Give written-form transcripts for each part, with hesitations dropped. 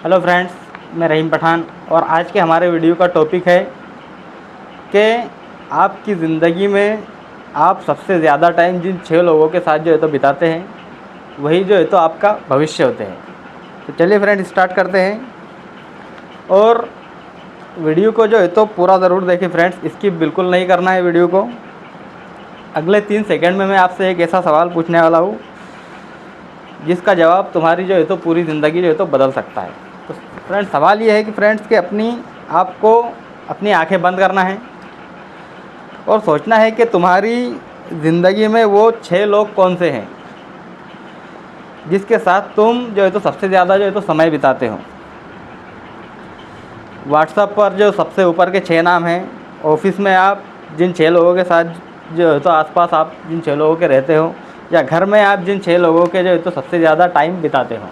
Hello friends, मैं रहीम पठान और आज के हमारे वीडियो का टॉपिक है कि आपकी ज़िंदगी में आप सबसे ज़्यादा टाइम जिन 6 लोगों के साथ जो है तो बिताते हैं, वही जो है तो आपका भविष्य होते हैं। तो चलिए फ्रेंड्स, स्टार्ट करते हैं और वीडियो को जो है तो पूरा ज़रूर देखें फ्रेंड्स, स्किप बिल्कुल नहीं करना है वीडियो को। अगले 3 सेकंड में मैं आपसे एक ऐसा सवाल पूछने वाला हूँ जिसका जवाब तुम्हारी जो है तो पूरी ज़िंदगी जो है तो बदल सकता है। तो फ्रेंड्स, सवाल ये है कि फ्रेंड्स कि आपको अपनी आंखें बंद करना है और सोचना है कि तुम्हारी ज़िंदगी में वो 6 लोग कौन से हैं जिसके साथ तुम जो है तो सबसे ज़्यादा जो है तो समय बिताते हो। व्हाट्सएप पर जो सबसे ऊपर के 6 नाम हैं, ऑफिस में आप जिन 6 लोगों के साथ जो है तो आसपास आप जिन 6 लोगों के रहते हो, या घर में आप जिन 6 लोगों के जो है तो सबसे ज़्यादा टाइम बिताते हो,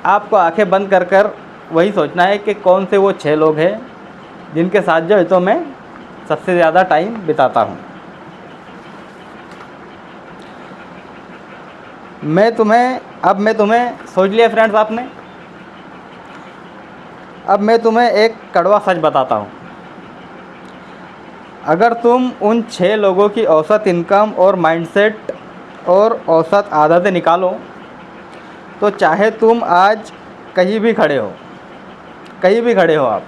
आपको आंखें बंद कर कर वही सोचना है कि कौन से वो 6 लोग हैं जिनके साथ जो है तो मैं सबसे ज़्यादा टाइम बिताता हूँ। मैं तुम्हें सोच लिया फ्रेंड्स आपने। अब मैं तुम्हें एक कड़वा सच बताता हूँ। अगर तुम उन 6 लोगों की औसत इनकम और माइंडसेट और औसत आदतें निकालो तो चाहे तुम आज कहीं भी खड़े हो आप,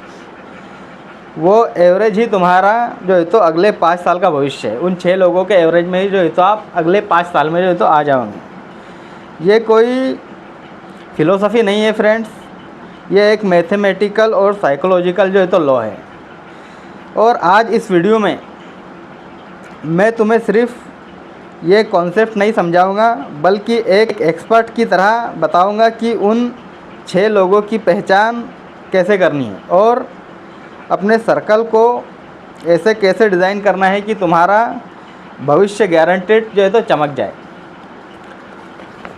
वो एवरेज ही तुम्हारा जो है तो अगले 5 साल का भविष्य है। उन 6 लोगों के एवरेज में ही जो है तो आप अगले 5 साल में जो है तो आ जाओगे। ये कोई फिलोसफी नहीं है फ्रेंड्स, ये एक मैथमेटिकल और साइकोलॉजिकल जो है तो लॉ है। और आज इस वीडियो में मैं तुम्हें सिर्फ ये कॉन्सेप्ट नहीं समझाऊंगा, बल्कि एक एक्सपर्ट की तरह बताऊंगा कि उन 6 लोगों की पहचान कैसे करनी है और अपने सर्कल को ऐसे कैसे डिज़ाइन करना है कि तुम्हारा भविष्य गारंटेड जो है तो चमक जाए।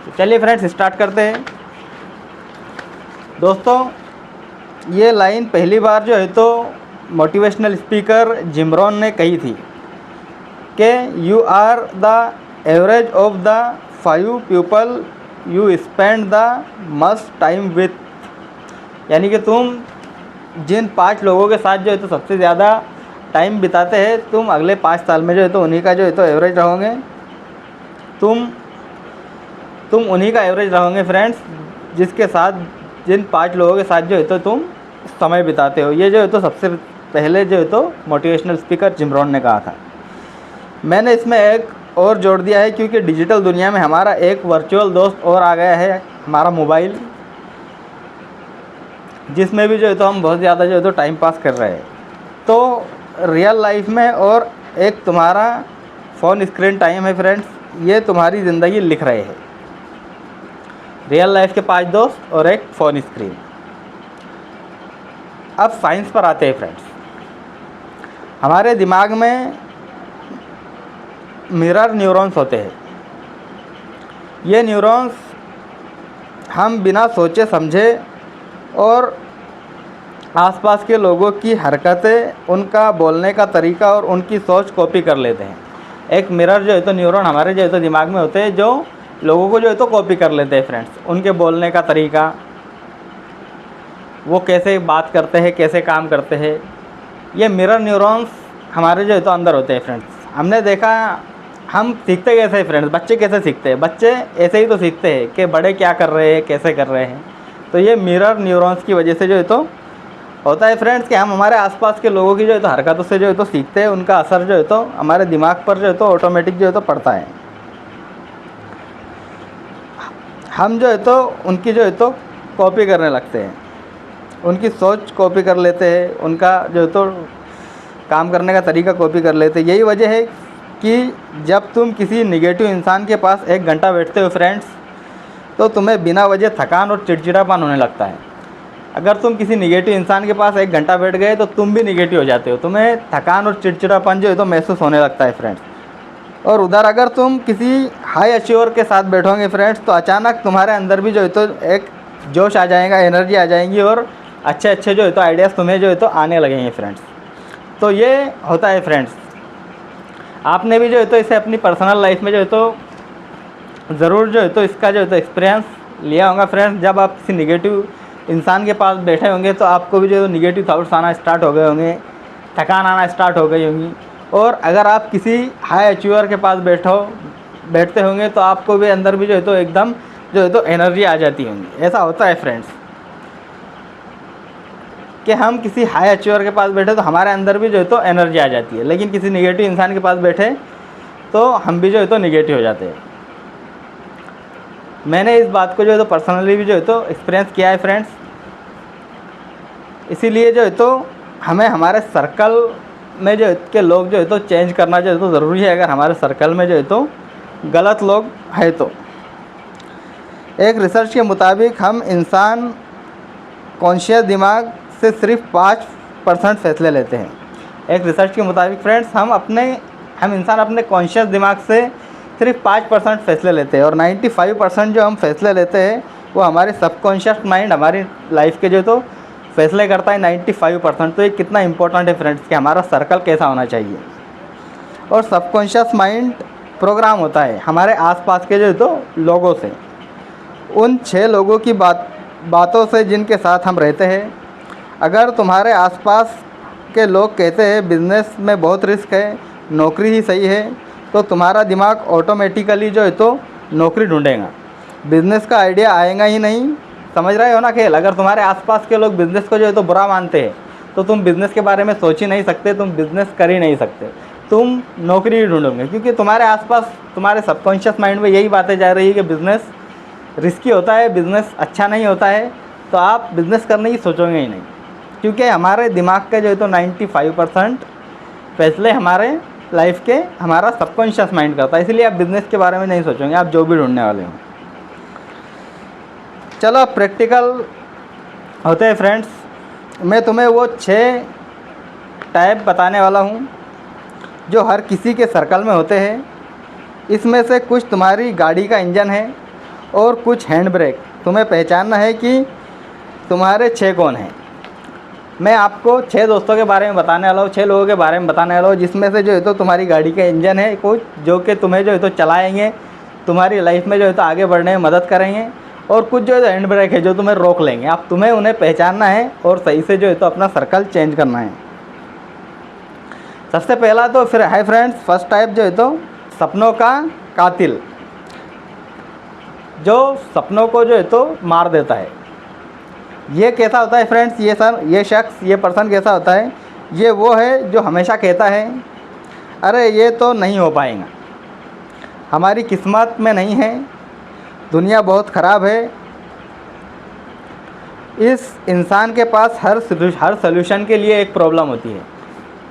तो चलिए फ्रेंड्स, स्टार्ट करते हैं। दोस्तों, ये लाइन पहली बार जो है तो मोटिवेशनल स्पीकर जिम रोहन ने कही थी कि you are the average of the 5 people you spend the must time with. यानी कि तुम जिन 5 लोगों के साथ जो है तो सबसे ज़्यादा टाइम बिताते हैं, तुम अगले 5 साल में जो है तो उन्हीं का जो है तो एवरेज रहोगे। तुम उन्हीं का एवरेज रहोगे फ्रेंड्स, जिन 5 लोगों के साथ जो है तो तुम समय बिताते हो। ये जो है तो सबसे पहले जो है तो मोटिवेशनल स्पीकर जिम रोहन ने कहा था। मैंने इसमें एक और जोड़ दिया है क्योंकि डिजिटल दुनिया में हमारा एक वर्चुअल दोस्त और आ गया है, हमारा मोबाइल, जिसमें भी जो है तो हम बहुत ज़्यादा जो है तो टाइम पास कर रहे हैं। तो रियल लाइफ में और एक तुम्हारा फ़ोन स्क्रीन टाइम है फ्रेंड्स, ये तुम्हारी ज़िंदगी लिख रहे हैं। रियल लाइफ के 5 दोस्त और एक फ़ोन स्क्रीन। अब साइंस पर आते हैं फ्रेंड्स। हमारे दिमाग में मिरर न्यूरॉन्स होते हैं। ये न्यूरॉन्स हम बिना सोचे समझे और आसपास के लोगों की हरकतें, उनका बोलने का तरीका और उनकी सोच कॉपी कर लेते हैं। एक मिरर जो है तो न्यूरॉन हमारे जो है तो दिमाग में होते हैं, जो लोगों को जो है तो कॉपी कर लेते हैं फ्रेंड्स। उनके बोलने का तरीका, वो कैसे बात करते हैं, कैसे काम करते हैं, ये मिरर न्यूरॉन्स हमारे जो है तो अंदर होते हैं फ्रेंड्स। हमने देखा, हम सीखते कैसे हैं फ्रेंड्स, बच्चे कैसे सीखते हैं? बच्चे ऐसे ही तो सीखते हैं कि बड़े क्या कर रहे हैं, कैसे कर रहे हैं। तो ये मिरर न्यूरॉन्स की वजह से जो है तो होता है फ्रेंड्स कि हम हमारे आसपास के लोगों की जो है तो हरकतों से जो है तो सीखते हैं। उनका असर जो है तो हमारे दिमाग पर जो है तो ऑटोमेटिक जो है तो पड़ता है। हम जो है तो उनकी जो है तो कॉपी करने लगते हैं, उनकी सोच कॉपी कर लेते हैं, उनका जो है तो काम करने का तरीका कॉपी कर लेते हैं। यही वजह है कि जब तुम किसी निगेटिव इंसान के पास 1 घंटा बैठते हो फ्रेंड्स, तो तुम्हें बिना वजह थकान और चिड़चिड़ापन होने लगता है। अगर तुम किसी निगेटिव इंसान के पास 1 घंटा बैठ गए तो तुम भी निगेटिव हो जाते हो, तुम्हें थकान और चिड़चिड़ापन जो है तो महसूस होने लगता है फ्रेंड्स। और उधर अगर तुम किसी हाई अचीवर के साथ बैठोगे फ्रेंड्स, तो अचानक तुम्हारे अंदर भी जो है तो एक जोश आ जाएगा, एनर्जी आ जाएगी और अच्छे अच्छे जो है तो आइडियाज़ तुम्हें जो है तो आने लगेंगे फ्रेंड्स। तो ये होता है फ्रेंड्स। आपने भी जो है तो इसे अपनी पर्सनल लाइफ में जो है तो ज़रूर जो है तो इसका जो है तो एक्सपीरियंस लिया होगा फ्रेंड्स, जब आप किसी निगेटिव इंसान के पास बैठे होंगे तो आपको भी जो निगेटिव थाट्स आना स्टार्ट हो गए होंगे, थकान आना स्टार्ट हो गई होंगी। और अगर आप किसी हाई अचीवर के पास बैठते होंगे तो आपको भी अंदर भी जो है तो एकदम जो है तो एनर्जी आ जाती होंगी। ऐसा होता है फ्रेंड्स कि हम किसी हाई अचीवर के पास बैठे तो हमारे अंदर भी जो है तो एनर्जी आ जाती है, लेकिन किसी निगेटिव इंसान के पास बैठे तो हम भी जो है तो निगेटिव हो जाते हैं। मैंने इस बात को जो है तो पर्सनली भी जो है तो एक्सपीरियंस किया है फ्रेंड्स। इसीलिए जो है तो हमें हमारे सर्कल में जो है के लोग जो है तो चेंज करना जो है तो ज़रूरी है। अगर हमारे सर्कल में जो है तो गलत लोग हैं तो एक रिसर्च के मुताबिक हम इंसान कॉन्शियस दिमाग से सिर्फ 5% फैसले लेते हैं। एक रिसर्च के मुताबिक फ्रेंड्स हम इंसान अपने कॉन्शियस दिमाग से सिर्फ 5% फैसले लेते हैं और 95% जो हम फैसले लेते हैं वो हमारे सबकॉन्शियस माइंड हमारी लाइफ के जो तो फैसले करता है 95%। तो ये कितना इंपॉर्टेंट है फ्रेंड्स कि हमारा सर्कल कैसा होना चाहिए। और सबकॉन्शियस माइंड प्रोग्राम होता है हमारे आसपास के जो तो लोगों से, उन 6 लोगों की बातों से जिनके साथ हम रहते हैं। अगर तुम्हारे आसपास के लोग कहते हैं बिज़नेस में बहुत रिस्क है, नौकरी ही सही है, तो तुम्हारा दिमाग ऑटोमेटिकली जो है तो नौकरी ढूंढेगा, बिज़नेस का आइडिया आएगा ही नहीं। समझ रहे हो ना खेल? अगर तुम्हारे आसपास के लोग बिज़नेस को जो है तो बुरा मानते हैं तो तुम बिज़नेस के बारे में सोच ही नहीं सकते, तुम बिज़नेस कर ही नहीं सकते, तुम नौकरी ही ढूंढोगे। क्योंकि तुम्हारे आसपास तुम्हारे सबकॉन्शियस माइंड में यही बातें जा रही है कि बिज़नेस रिस्की होता है, बिज़नेस अच्छा नहीं होता है, तो आप बिज़नेस करने की सोचोगे ही नहीं। क्योंकि हमारे दिमाग के जो है तो 95% फैसले हमारे लाइफ के हमारा सबकॉन्शियस माइंड करता है। इसलिए आप बिज़नेस के बारे में नहीं सोचोगे, आप जो भी ढूंढने वाले हो। चलो प्रैक्टिकल होते हैं फ्रेंड्स। मैं तुम्हें वो 6 टाइप बताने वाला हूँ जो हर किसी के सर्कल में होते हैं। इसमें से कुछ तुम्हारी गाड़ी का इंजन है और कुछ हैंड ब्रेक। तुम्हें पहचानना है कि तुम्हारे 6 कौन हैं। मैं आपको 6 दोस्तों के बारे में बताने वाला हूँ, 6 लोगों के बारे में बताने वाला हूँ, जिसमें से जो है तो तुम्हारी गाड़ी का इंजन है कुछ जो कि तुम्हें जो है तो चलाएंगे, तुम्हारी लाइफ में जो है तो आगे बढ़ने में मदद करेंगे, और कुछ जो है तो हैंड ब्रेक है जो तुम्हें रोक लेंगे। आप तुम्हें उन्हें पहचानना है और सही से जो है तो अपना सर्कल चेंज करना है। सबसे पहला तो फिर है फ्रेंड्स, फर्स्ट टाइप जो है तो सपनों का कातिल, जो सपनों को जो है तो मार देता है। ये कैसा होता है फ्रेंड्स? ये पर्सन कैसा होता है? ये वो है जो हमेशा कहता है अरे ये तो नहीं हो पाएगा, हमारी किस्मत में नहीं है, दुनिया बहुत ख़राब है। इस इंसान के पास हर सल्यूशन के लिए एक प्रॉब्लम होती है।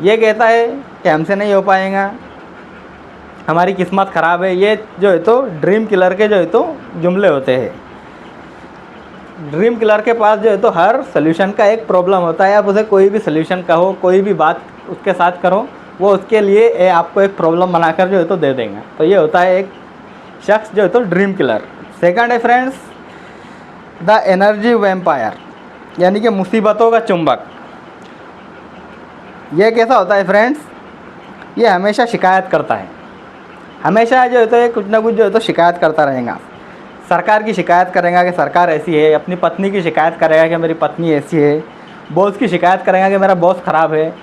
ये कहता है कि हमसे नहीं हो पाएगा, हमारी किस्मत ख़राब है। ये जो है तो ड्रीम किलर के जो है तो जुमले होते हैं। ड्रीम किलर के पास जो है तो हर सल्यूशन का एक प्रॉब्लम होता है। आप उसे कोई भी सल्यूशन कहो, कोई भी बात उसके साथ करो, वो उसके लिए आपको एक प्रॉब्लम बनाकर जो है तो दे देंगे। तो ये होता है एक शख्स जो है तो ड्रीम किलर। सेकंड है फ्रेंड्स द एनर्जी वैम्पायर, यानी कि मुसीबतों का चुंबक। ये कैसा होता है फ्रेंड्स? ये हमेशा शिकायत करता है, हमेशा जो है तो कुछ ना कुछ जो है तो शिकायत करता रहेगा। सरकार की शिकायत करेगा कि सरकार ऐसी है, अपनी पत्नी की शिकायत करेगा कि मेरी पत्नी ऐसी है, बॉस की शिकायत करेगा कि मेरा बॉस ख़राब है,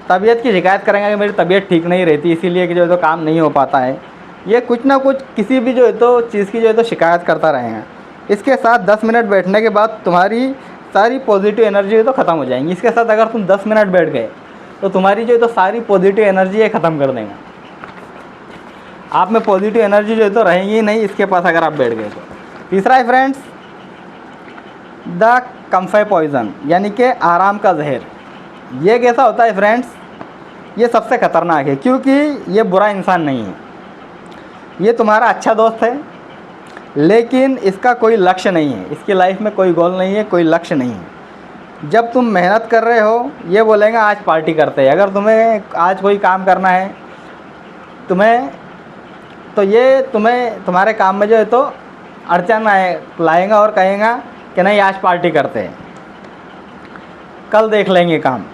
तबीयत की शिकायत करेगा कि मेरी तबीयत ठीक नहीं रहती, इसीलिए कि जो है तो काम नहीं हो पाता है। ये कुछ ना कुछ किसी भी जो है तो चीज़ की जो है तो शिकायत करता रहेगा। इसके साथ 10 मिनट बैठने के बाद तुम्हारी सारी पॉजिटिव एनर्जी है तो ख़त्म हो जाएंगी। इसके साथ अगर तुम 10 मिनट बैठ गए तो तुम्हारी जो है तो सारी पॉजिटिव एनर्जी है ख़त्म कर देगा। आप में पॉजिटिव एनर्जी जो है तो रहेंगी ही नहीं इसके पास अगर आप बैठ गए तो। तीसरा है फ्रेंड्स द कम्फे पॉइज़न, यानी कि आराम का जहर। ये कैसा होता है फ्रेंड्स? ये सबसे ख़तरनाक है, क्योंकि ये बुरा इंसान नहीं है, ये तुम्हारा अच्छा दोस्त है, लेकिन इसका कोई लक्ष्य नहीं है, इसकी लाइफ में कोई गोल नहीं है, कोई लक्ष्य नहीं है। जब तुम मेहनत कर रहे हो ये बोलेगा आज पार्टी करते हैं। अगर तुम्हें आज कोई काम करना है तो ये तुम्हारे काम में जो है तो अड़चन लाएगा और कहेगा कि नहीं आज पार्टी करते हैं, कल देख लेंगे काम।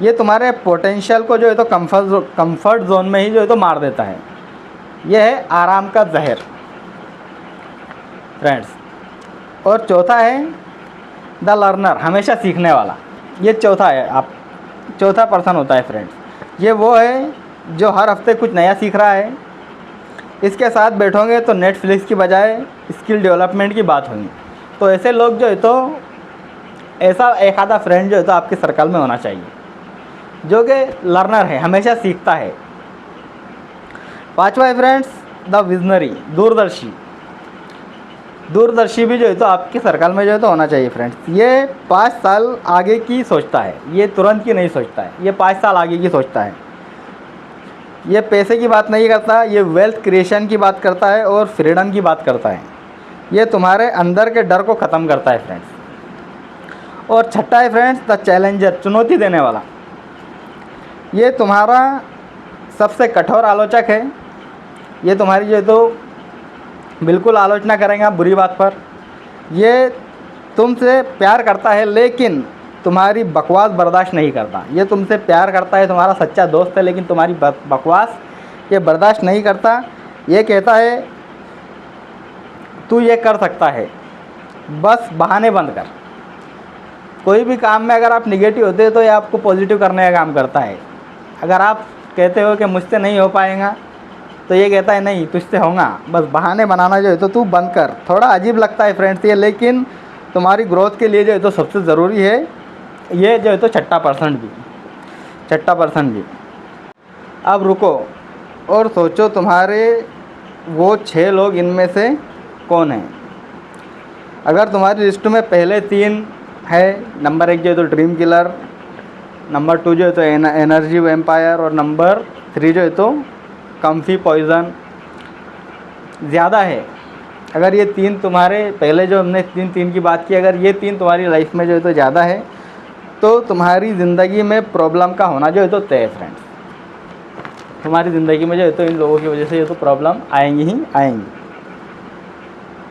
ये तुम्हारे पोटेंशियल को जो है तो कंफर्ट जोन में ही जो है तो मार देता है। यह है आराम का जहर फ्रेंड्स। और चौथा है द लर्नर, हमेशा सीखने वाला। ये चौथा है, आप चौथा पर्सन होता है फ्रेंड्स। ये वो है जो हर हफ्ते कुछ नया सीख रहा है। इसके साथ बैठोगे तो नेटफ्लिक्स की बजाय स्किल डेवलपमेंट की बात होगी। तो ऐसे लोग जो है तो ऐसा एक आधा फ्रेंड जो है तो आपके सर्कल में होना चाहिए जो कि लर्नर है, हमेशा सीखता है। पांचवा है फ्रेंड्स द विजनरी, दूरदर्शी। दूरदर्शी भी जो है तो आपके सर्कल में जो है तो होना चाहिए फ्रेंड्स। ये 5 साल आगे की सोचता है, ये तुरंत की नहीं सोचता है, ये 5 साल आगे की सोचता है। ये पैसे की बात नहीं करता, ये वेल्थ क्रिएशन की बात करता है और फ्रीडम की बात करता है। ये तुम्हारे अंदर के डर को ख़त्म करता है फ्रेंड्स। और छठा है फ्रेंड्स द चैलेंजर, चुनौती देने वाला। ये तुम्हारा सबसे कठोर आलोचक है। ये तुम्हारी जो है तो बिल्कुल आलोचना करेगा बुरी बात पर। ये तुमसे प्यार करता है लेकिन तुम्हारी बकवास बर्दाश्त नहीं करता। ये तुमसे प्यार करता है, तुम्हारा सच्चा दोस्त है, लेकिन तुम्हारी बकवास ये बर्दाश्त नहीं करता। ये कहता है तू ये कर सकता है, बस बहाने बंद कर। कोई भी काम में अगर आप निगेटिव होते हो तो ये आपको पॉजिटिव करने का काम करता है। अगर आप कहते हो कि मुझसे नहीं हो पाएगा तो ये कहता है नहीं तुझसे होगा, बस बहाने बनाना जो है तो तू बंद कर। थोड़ा अजीब लगता है फ्रेंड्स ये, लेकिन तुम्हारी ग्रोथ के लिए जो है तो सबसे ज़रूरी है। ये जो है तो छठा पर्सन भी। अब रुको और सोचो तुम्हारे वो 6 लोग इनमें से कौन हैं। अगर तुम्हारी लिस्ट में पहले 3 है, नंबर 1 जो है तो ड्रीम किलर, नंबर 2 जो है तो एनर्जी वैम्पायर और नंबर 3 जो है तो कम्फी पॉइज़न ज़्यादा है। अगर ये 3 तुम्हारे पहले जो हमने 3 की बात की, अगर ये 3 तुम्हारी लाइफ में जो है तो ज़्यादा है तो तुम्हारी ज़िंदगी में प्रॉब्लम का होना जो है तो तय है फ्रेंड्स। तुम्हारी ज़िंदगी में जो है तो इन लोगों की वजह से जो तो प्रॉब्लम आएंगी ही आएंगी।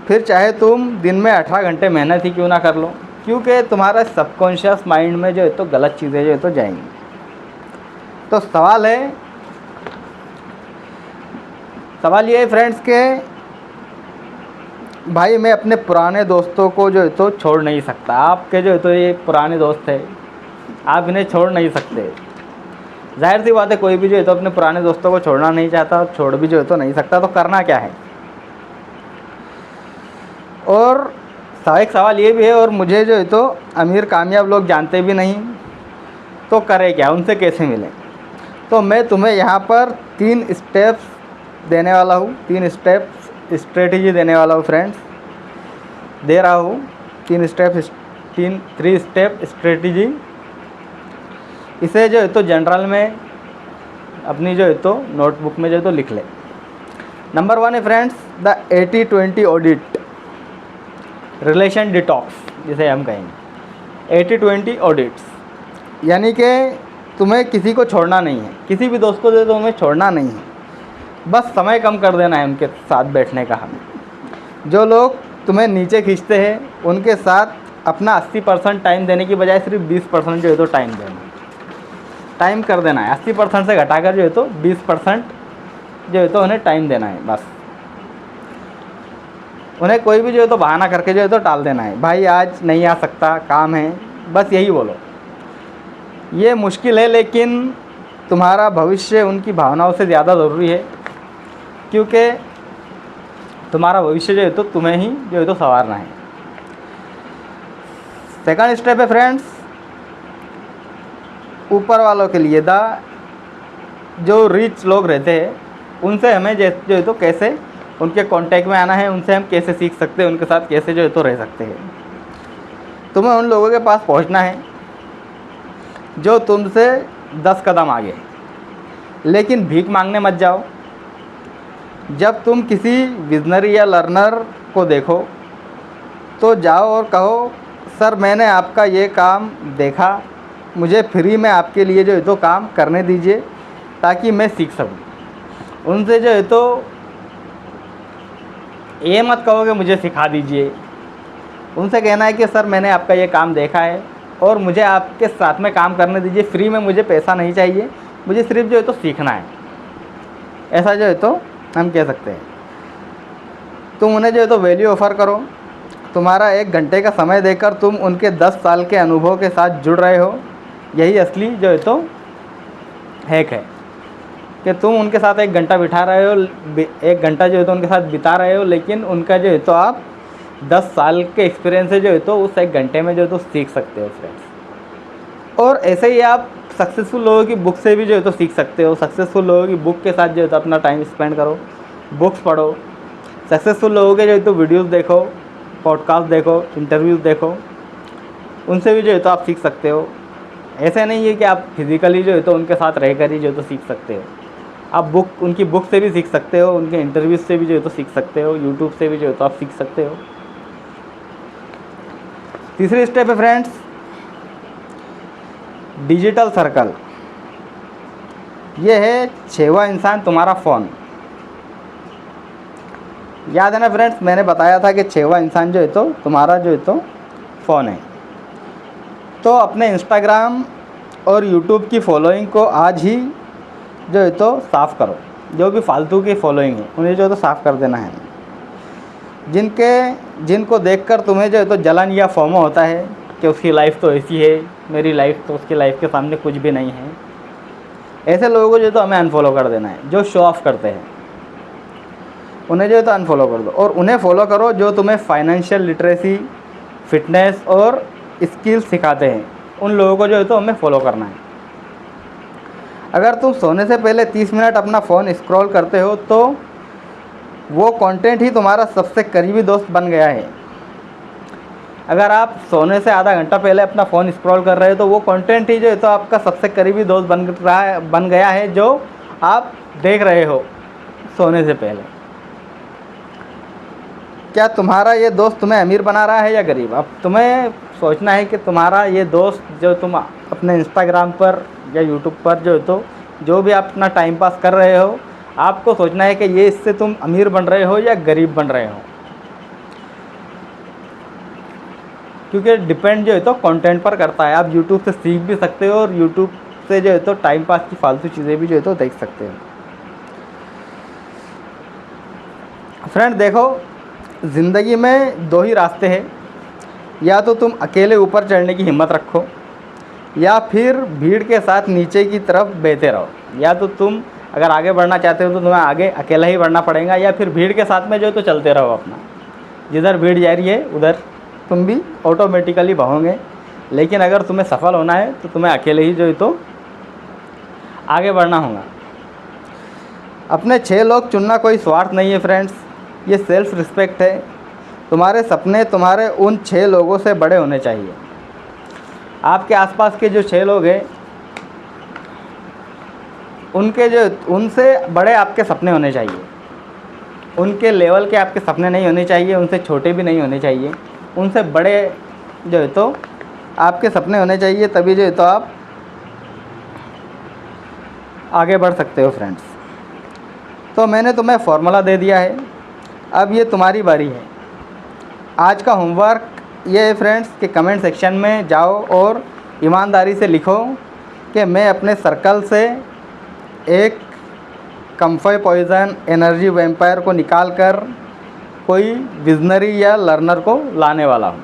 फिर चाहे तुम दिन में 18 घंटे मेहनत ही क्यों ना कर लो, क्योंकि तुम्हारा सबकॉन्शियस माइंड में जो है तो गलत चीज़ें जो है तो जाएंगी। तो सवाल ये है फ्रेंड्स के भाई मैं अपने पुराने दोस्तों को जो है तो छोड़ नहीं सकता। आपके जो है तो ये पुराने दोस्त है, आप इन्हें छोड़ नहीं सकते। जाहिर सी बात है कोई भी जो है तो अपने पुराने दोस्तों को छोड़ना नहीं चाहता और छोड़ भी जो है तो नहीं सकता। तो करना क्या है। और एक सवाल ये भी है, और मुझे जो है तो अमीर कामयाब लोग जानते भी नहीं तो करे क्या, उनसे कैसे मिलें। तो मैं तुम्हें यहाँ पर 3 स्टेप्स देने वाला हूँ, 3 स्टेप्स स्ट्रेटजी देने वाला हूँ फ्रेंड्स, दे रहा हूँ 3 स्टेप स्ट्रेटजी। इसे जो है तो जनरल में अपनी जो है तो नोटबुक में जो है तो लिख ले। नंबर 1 है friends the 80-20 audit, relation detox जिसे हम कहेंगे। 80-20 ऑडिट्स यानी कि तुम्हें किसी को छोड़ना नहीं है, किसी भी दोस्त को जो तुम्हें छोड़ना नहीं है, बस समय कम कर देना है उनके साथ बैठने का। हमें जो लोग तुम्हें नीचे खींचते हैं उनके साथ अपना 80% टाइम देने की बजाय सिर्फ 20% जो है तो टाइम कर देना है। 80% से घटाकर जो है तो 20% जो है तो उन्हें टाइम देना है। बस उन्हें कोई भी जो है तो बहाना करके जो है तो टाल देना है, भाई आज नहीं आ सकता काम है, बस यही बोलो। ये मुश्किल है लेकिन तुम्हारा भविष्य उनकी भावनाओं से ज़्यादा ज़रूरी है, क्योंकि तुम्हारा भविष्य जो है तो तुम्हें ही जो है तो संवारना है। सेकंड स्टेप है फ्रेंड्स ऊपर वालों के लिए, जो रिच लोग रहते हैं उनसे हमें जो है तो कैसे उनके कांटेक्ट में आना है, उनसे हम कैसे सीख सकते हैं, उनके साथ कैसे जो है तो रह सकते हैं। तुम्हें उन लोगों के पास पहुंचना है जो तुमसे 10 कदम आगे, लेकिन भीख मांगने मत जाओ। जब तुम किसी विजनरी या लर्नर को देखो तो जाओ और कहो सर मैंने आपका ये काम देखा, मुझे फ्री में आपके लिए जो है तो काम करने दीजिए ताकि मैं सीख सकूं। उनसे जो है तो ये मत कहो कि मुझे सिखा दीजिए, उनसे कहना है कि सर मैंने आपका ये काम देखा है और मुझे आपके साथ में काम करने दीजिए, फ्री में मुझे पैसा नहीं चाहिए, मुझे सिर्फ जो है तो सीखना है। ऐसा जो है तो हम कह सकते हैं। तुम उन्हें जो है तो वैल्यू ऑफ़र करो तुम्हारा 1 घंटे का समय देकर तुम उनके 10 साल के अनुभव के साथ जुड़ रहे हो। यही असली जो है तो हैक है कि तुम उनके साथ 1 घंटा बिठा रहे हो, 1 घंटा जो है तो उनके साथ बिता रहे हो, लेकिन उनका जो है तो आप 10 साल के एक्सपीरियंस से जो है तो उस 1 घंटे में जो है तो सीख सकते हो फ्रेंड्स। और ऐसे ही आप सक्सेसफुल लोगों की बुक से भी जो है तो सीख सकते हो। सक्सेसफुल लोगों की बुक के साथ जो है तो अपना टाइम स्पेंड करो, बुक्स पढ़ो, सक्सेसफुल लोगों के जो है तो वीडियोज़ देखो, पॉडकास्ट देखो, इंटरव्यूज़ देखो, उनसे भी जो है तो आप सीख सकते हो। ऐसे नहीं है कि आप फिज़िकली जो है तो उनके साथ रहकर ही जो है तो सीख सकते हो। आप उनकी बुक से भी सीख सकते हो, उनके इंटरव्यूज़ से भी जो है तो सीख सकते हो, यूट्यूब से भी जो है तो आप सीख सकते हो। तीसरी स्टेप है फ्रेंड्स, डिजिटल सर्कल। ये है 6वां इंसान, तुम्हारा फ़ोन। याद है ना फ्रेंड्स, मैंने बताया था कि 6वां इंसान जो है तो तुम्हारा जो है तो फ़ोन है। तो अपने इंस्टाग्राम और यूट्यूब की फॉलोइंग को आज ही जो है तो साफ़ करो। जो भी फालतू की फॉलोइंग है उन्हें जो है तो साफ़ कर देना है। जिनको देखकर तुम्हें जो है तो जलन या फोमो होता है कि उसकी लाइफ तो ऐसी है, मेरी लाइफ तो उसकी लाइफ के सामने कुछ भी नहीं है, ऐसे लोगों को जो है तो हमें अनफॉलो कर देना है। जो शो ऑफ करते हैं उन्हें जो है तो अनफॉलो कर दो, और उन्हें फॉलो करो जो तुम्हें फाइनेंशियल लिटरेसी, फिटनेस और स्किल्स सिखाते हैं। उन लोगों को जो है तो हमें फॉलो करना है। अगर तुम सोने से पहले 30 मिनट अपना फ़ोन स्क्रॉल करते हो तो वो कंटेंट ही तुम्हारा सबसे करीबी दोस्त बन गया है। अगर आप सोने से आधा घंटा पहले अपना फ़ोन स्क्रॉल कर रहे हो तो वो कंटेंट ही जो है तो आपका सबसे करीबी दोस्त बन गया है, जो आप देख रहे हो सोने से पहले। क्या तुम्हारा ये दोस्त तुम्हें अमीर बना रहा है या गरीब? अब तुम्हें सोचना है कि तुम्हारा ये दोस्त जो तुम अपने इंस्टाग्राम पर या यूट्यूब पर जो है तो जो भी आप अपना टाइम पास कर रहे हो, आपको सोचना है कि ये इससे तुम अमीर बन रहे हो या गरीब बन रहे हो। क्योंकि डिपेंड जो है तो कंटेंट पर करता है। आप यूट्यूब से सीख भी सकते हो और यूट्यूब से जो है तो टाइम पास की फालतू चीज़ें भी जो है तो देख सकते हो। फ्रेंड देखो, ज़िंदगी में 2 ही रास्ते हैं, या तो तुम अकेले ऊपर चढ़ने की हिम्मत रखो या फिर भीड़ के साथ नीचे की तरफ बहते रहो। या तो तुम अगर आगे बढ़ना चाहते हो तो तुम्हें आगे अकेला ही बढ़ना पड़ेगा, या फिर भीड़ के साथ में जो है तो चलते रहो अपना। जिधर भीड़ जा रही है उधर तुम भी ऑटोमेटिकली बहोगे। लेकिन अगर तुम्हें सफल होना है तो तुम्हें अकेले ही जो है तो आगे बढ़ना होगा। अपने 6 लोग चुनना कोई स्वार्थ नहीं है फ्रेंड्स, ये सेल्फ रिस्पेक्ट है। तुम्हारे सपने तुम्हारे उन 6 लोगों से बड़े होने चाहिए। आपके आसपास के जो 6 लोग हैं उनसे बड़े आपके सपने होने चाहिए। उनके लेवल के आपके सपने नहीं होने चाहिए, उनसे छोटे भी नहीं होने चाहिए, उनसे बड़े जो है तो आपके सपने होने चाहिए। तभी जो है तो आप आगे बढ़ सकते हो फ्रेंड्स। तो मैंने तुम्हें फॉर्मूला दे दिया है, अब ये तुम्हारी बारी है। आज का होमवर्क ये है फ्रेंड्स कि कमेंट सेक्शन में जाओ और ईमानदारी से लिखो कि मैं अपने सर्कल से एक कम्फर्ट पॉइजन एनर्जी वैम्पायर को निकाल कर कोई विजनरी या लर्नर को लाने वाला हूँ।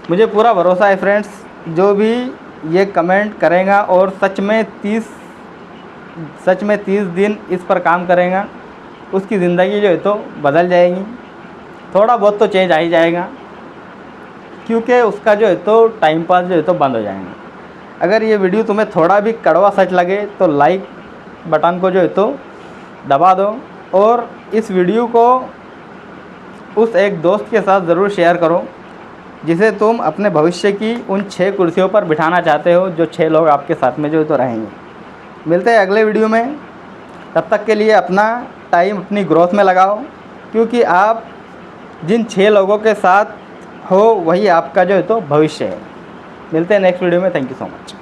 मुझे पूरा भरोसा है फ्रेंड्स, जो भी ये कमेंट करेगा और सच में 30 दिन इस पर काम करेगा, उसकी ज़िंदगी जो है तो बदल जाएगी। थोड़ा बहुत तो चेंज आ ही जाएगा, क्योंकि उसका जो है तो टाइम पास जो है तो बंद हो जाएगा। अगर ये वीडियो तुम्हें थोड़ा भी कड़वा सच लगे तो लाइक बटन को जो है तो दबा दो, और इस वीडियो को उस एक दोस्त के साथ ज़रूर शेयर करो जिसे तुम अपने भविष्य की उन 6 कुर्सियों पर बिठाना चाहते हो, जो 6 लोग आपके साथ में जो तो रहेंगे। मिलते हैं अगले वीडियो में, तब तक के लिए अपना टाइम अपनी ग्रोथ में लगाओ, क्योंकि आप जिन 6 लोगों के साथ हो वही आपका जो है तो भविष्य है। मिलते हैं नेक्स्ट वीडियो में। Thank you so much.